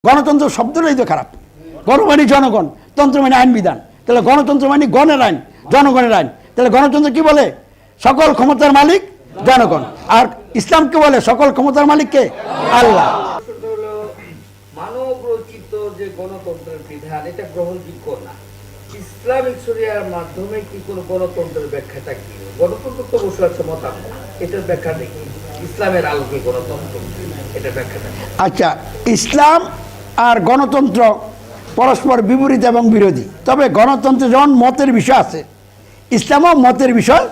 গণতন্ত্র শব্দটাই তো খারাপ। গণ মানে জনগণ, তন্ত্র মানে আইন বিধান। তাহলে গণতন্ত্র মানে গণের আইন, জনগণের আইন। তাহলে গণতন্ত্র কি বলে? সকল ক্ষমতার মালিক জনগণ। আর ইসলামকে বলে সকল ক্ষমতার মালিক কে? আল্লাহ। মানব রচিত যে গণতন্ত্রের বিধান এটা গ্রহণযোগ্য না। ইসলামিক শরিয়ার মাধ্যমে কি কোনো গণতন্ত্রের ব্যাখ্যাটা কি? গণতন্ত্র তো বসে আছে মতামত, এটার ব্যাখ্যা দেখি ইসলামের আলোকে গণতন্ত্র, এটার ব্যাখ্যাটা। আচ্ছা, ইসলাম আর গণতন্ত্র পরস্পর বিপরীত এবং বিরোধী। তবে গণতন্ত্রে যেমন মতের বিষয় আছে, ইসলামও মতের বিষয়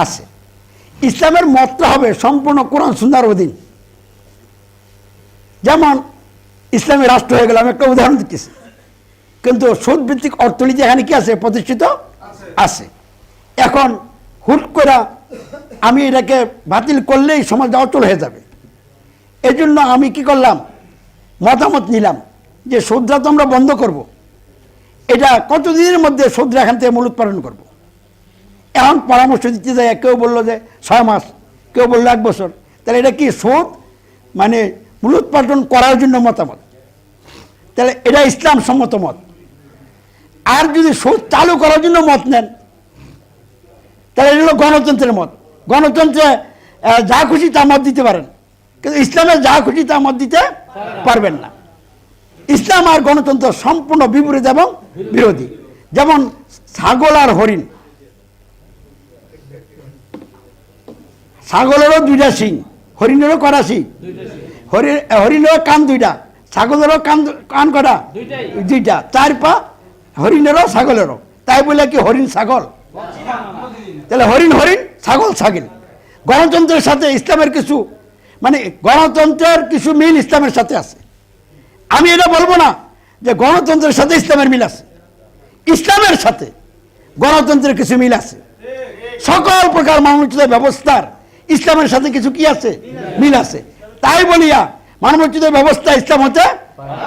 আছে। ইসলামের মতটা হবে সম্পূর্ণ কোরআন সুন্নাহর অধীন। যেমন ইসলামী রাষ্ট্র হয়ে গেল, আমি একটা উদাহরণ দিচ্ছি। কিন্তু সুদ ভিত্তিক অর্থনীতি এখানে কি আছে? প্রতিষ্ঠিত আছে। এখন হুট করে আমি এটাকে বাতিল করলেই সমাজ অচল হয়ে যাবে। এই জন্য আমি কি করলাম? মতামত নিলাম যে সুদরা তো আমরা বন্ধ করব। এটা কতদিনের মধ্যে সুদরা এখান থেকে মূল উৎপাদন করব। এখন পরামর্শ দিতে যায়, কেউ বললো যে 6 মাস, কেউ বললো 1 বছর। তাহলে এটা কি সুদ মানে মূল উৎপাদন করার জন্য মতামত? তাহলে এটা ইসলাম সম্মত মত। আর যদি সুদ চালু করার জন্য মত নেন, তাহলে এটা হলো গণতন্ত্রের মত। গণতন্ত্রে যা খুশি তা মত দিতে পারেন, কিন্তু ইসলামে যা খুশি তা মত দিতে পারবেন না। ইসলাম আর গণতন্ত্র সম্পূর্ণ বিপরীত এবং বিরোধী। যেমন ছাগল আর হরিণ, ছাগলেরও 2টা শিং, হরিণেরও কটা শিং? হরিণেরও কান 2টা, ছাগলেরও কান কটা? 2টা। 4 পা হরিণেরও ছাগলেরও। তাই বলে কি হরিণ ছাগল? তাহলে হরিণ হরিণ, ছাগল ছাগল। গণতন্ত্রের সাথে ইসলামের কিছু মানে গণতন্ত্রের কিছু মিল ইসলামের সাথে আছে। আমি এটা বলবো না যে গণতন্ত্রের সাথে ইসলামের মিল আছে। ইসলামের সাথে গণতন্ত্রের কিছু মিল আছে। সকল প্রকার মানবোচিত ব্যবস্থার ইসলামের সাথে কিছু কি আছে? মিল আছে। তাই বলিয়া মানবোচিত ব্যবস্থা ইসলাম হতে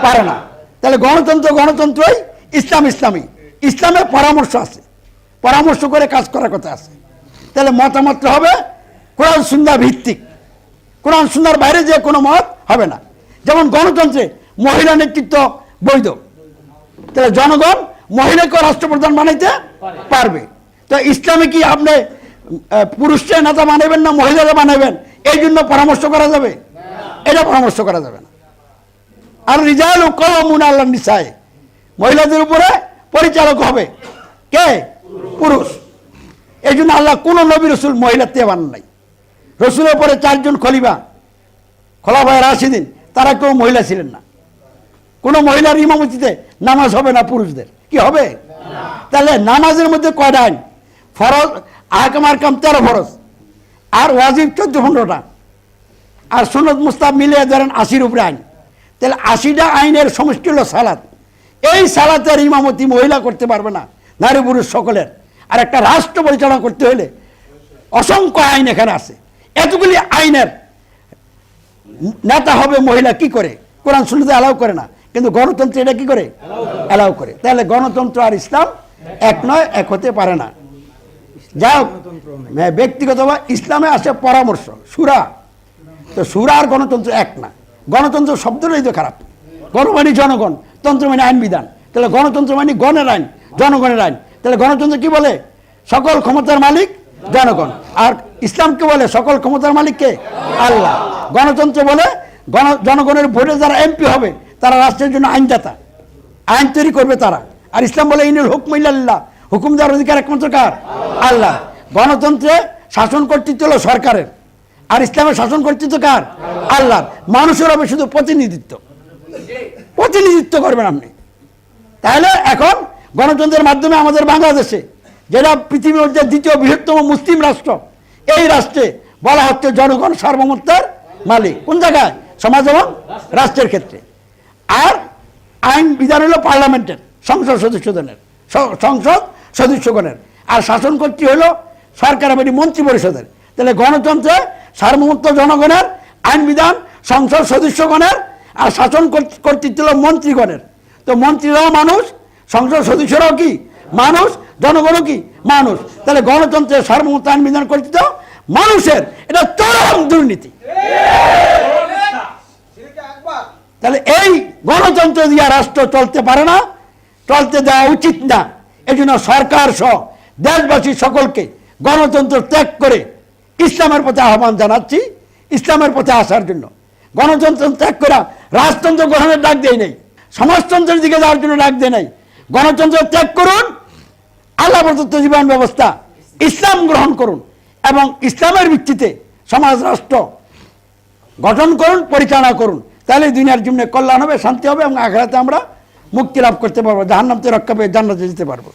পারে না। তাহলে গণতন্ত্র গণতন্ত্রই, ইসলাম ইসলামী। ইসলামে পরামর্শ আছে, পরামর্শ করে কাজ করার কথা আছে। তাহলে মতামতটা হবে কোরআন সুন্নাহ ভিত্তিক। কোরআন সুন্নাহর বাইরে যে কোনো মত হবে না। যেমন গণতন্ত্রে মহিলা নেতৃত্ব বৈধ, তাহলে জনগণ মহিলাকে রাষ্ট্রপ্রধান বানাইতে পারবে। তো ইসলামে কি আপনি পুরুষকে নেতা বানাবেন না মহিলারা বানাবেন, এই জন্য পরামর্শ করা যাবে? এটা পরামর্শ করা যাবে না। আর রিজালু কাওয়ামুন আলান নিসায়ে, মহিলাদের উপরে পরিচালক হবে কে? পুরুষ। এই জন্য আল্লাহ কোন নবী রসুল মহিলার দিয়ে বানান নাই। রসুলের পরে 4 জন খলিফায়ে রাশিদিন, তারা কেউ মহিলা ছিলেন না। কোনো মহিলার ইমামতিতে নামাজ হবে না পুরুষদের, কি হবে? তাহলে নামাজের মধ্যে কয়টা আইন? ফরজ আহকাম 13 ফরজ, আর ওয়াজিব 14-15টা, আর সুন্নত মুস্তাহাব মিলিয়ে ধরেন 80-র উপরে আইন। তাহলে 80টা আইনের সমষ্টি হলো সালাত। এই সালাতের ইমামতি মহিলা করতে পারবে না, নারী পুরুষ সকলের। আর একটা রাষ্ট্র পরিচালনা করতে হলে অসংখ্য আইন এখানে আছে। এতগুলি আইনের নেতা হবে মহিলা কি করে? কোরআন সুন্নাতে অ্যালাউ করে না, কিন্তু গণতন্ত্র এটা কি করে? অ্যালাউ করে। তাহলে গণতন্ত্র আর ইসলাম এক নয়, এক হতে পারে না। যা ব্যক্তিগতভাবে ইসলামে আসে পরামর্শ, সুরা। তো সুরা আর গণতন্ত্র এক না। গণতন্ত্র শব্দটাই তো খারাপ। গণ মানে জনগণ, তন্ত্র মানে আইন বিধান। তাহলে গণতন্ত্র মানে গণের আইন, জনগণের আইন। তাহলে গণতন্ত্র কি বলে? সকল ক্ষমতার মালিক জনগণ। আর ইসলামকে বলে সকল ক্ষমতার মালিক কে? আল্লাহ। গণতন্ত্র বলে জনগণের ভোটে যারা এমপি হবে তারা রাষ্ট্রের জন্য আইনদাতা, আইন তৈরি করবে তারা। আর ইসলাম বলে ইনুল হুকমু ইল্লাল্লাহ, হুকুম দেওয়ার অধিকার একমাত্র কার? আল্লাহ। গণতন্ত্রে শাসন কর্তৃত্ব হলো সরকারের, আর ইসলামের শাসন কর্তৃত্ব কার? আল্লাহর। মানুষের হবে শুধু প্রতিনিধিত্ব, প্রতিনিধিত্ব করবেন আপনি। তাহলে এখন গণতন্ত্রের মাধ্যমে আমাদের বাংলাদেশে, যেটা পৃথিবীর মধ্যে 2য় বৃহত্তম মুসলিম রাষ্ট্র, এই রাষ্ট্রে বলা হচ্ছে জনগণ সার্বভৌমত্বের মালিক। কোন জায়গায়? সমাজ এবং রাষ্ট্রের ক্ষেত্রে। আর আইন বিধান হলো পার্লামেন্টের, সংসদ সদস্যগণের। আর শাসন কর্তৃ হলো সরকার এবং মন্ত্রী পরিষদের। তাহলে গণতন্ত্রে সার্বভৌমত্ব জনগণের, আইন বিধান সংসদ সদস্যগণের, আর শাসন কর্তৃত্ব হলো মন্ত্রীগণের। তো মন্ত্রীরাও মানুষ, সংসদ সদস্যরাও কি মানুষ, জনগণও কি মানুষ। তাহলে গণতন্ত্রের সার্বভৌমত্ব আইন বিধান কর্তৃত্ব মানুষের, এটা চরম দুর্নীতি। তাহলে এই গণতন্ত্র দিয়ে রাষ্ট্র চলতে পারে না, চলতে দেওয়া উচিত না। এই জন্য সরকার সহ দেশবাসী সকলকে গণতন্ত্র ত্যাগ করে ইসলামের পথে আহ্বান জানাচ্ছি, ইসলামের পথে আসার জন্য। গণতন্ত্র ত্যাগ করা রাজতন্ত্র গ্রহণের ডাক দেয় নাই, সমাজতন্ত্রের দিকে যাওয়ার জন্য ডাক দেয় নাই। গণতন্ত্র ত্যাগ করুন, আল্লাহ প্রদত্ত জীবন ব্যবস্থা ইসলাম গ্রহণ করুন এবং ইসলামের ভিত্তিতে সমাজ রাষ্ট্র গঠন করুন, পরিচালনা করুন। তাহলে দুনিয়ার জন্য কল্যাণ হবে, শান্তি হবে এবং আখিরাতে আমরা মুক্তি লাভ করতে পারবো, জাহান্নাম থেকে রক্ষা পেয়ে জান্নাতে যেতে পারবো।